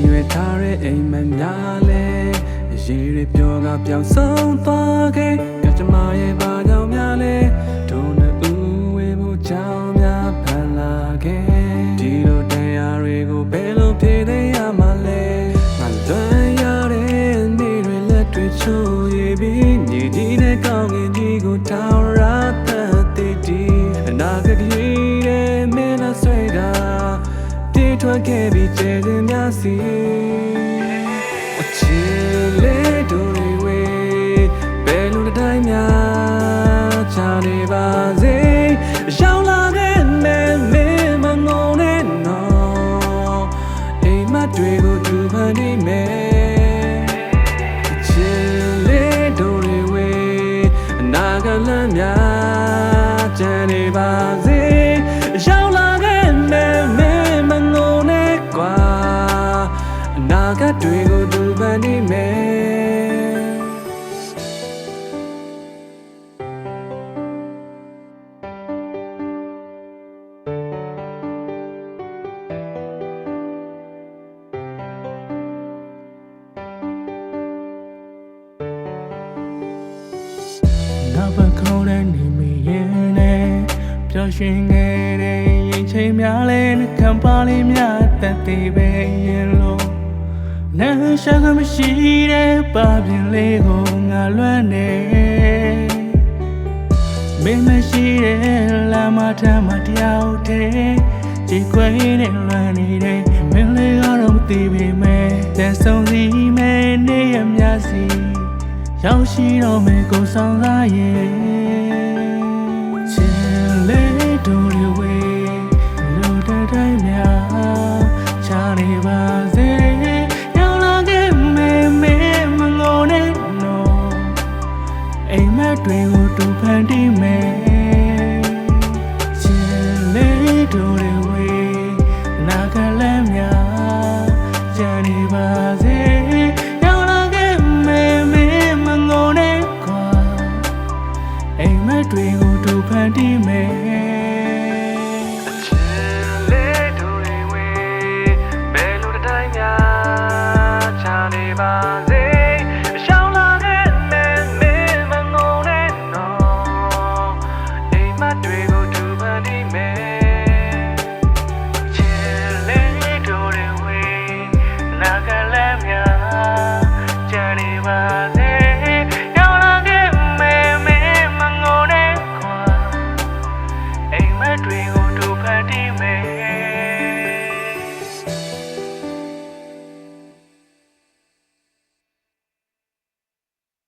ရွယ်ထားတဲ့အိမ်မက်များလဲရေတွေပျော်ကပြောင်းဆုံးသွားခဲ့ကကြမရဲ့ဘာကြောင့်များလဲတို့နဲ့ဦးဝေးဖို့ကြောင့်များဖန်လာခဲ့ဒီလိုတရားတွေကိုဘယ်လိုဖြေသိရမှာလဲငါလွန်ရတဲ့နေ့တွေလက်တွေချိုးရပြီးညီဒီတဲ့ကောင်းကင်ကြီးကိုတောင်းရတဲ့တီအနာဂတ်ကြီးရဲ့မင်းနဲ့ဆွဲတာတီထွန်းခဲ့ပြီးကျေတင်များစီအချစ်လေးတို့တွေဝေးဘယ်လိုတိုင်းများချနေပါစေရောက်လာခဲ့မယ်မင်းမငုံနဲ့နော်အိမ်မက်တွေကိုသူဖန်နေမယ်အချစ်လေးတို့တွေဝေးအနာဂတ်လမ်းများချနေပါစေရောက်လာခဲ့မယ်မင်းမငုံနဲ့ကွာအနာဂတ်တွေကိုသူပန်နေမယ်နောက်ဘခေါ်တဲ့နေမရင်နဲ့ပျော်ရွှင်ခဲ့တဲ့ရင်ချိန်များလဲနှကမ်းပါလေးများတက်သေးပဲရင်လို့နှမ်းရှာကမရှိတဲ့ပါပြင်းလေးကိုငါလွမ်းနေမင်းမရှိတဲ့လမ်းမထမ်းမတယောက်တည်းကြည်ခွေနဲ့လွမ်းနေတဲ့မင်းလေးကတော့မသိပေမဲ့တဲ့ဆုံးစီမဲ့နေရမြစီရောက်ရှိတော့မယ်ကိုဆောင်စားရဲ့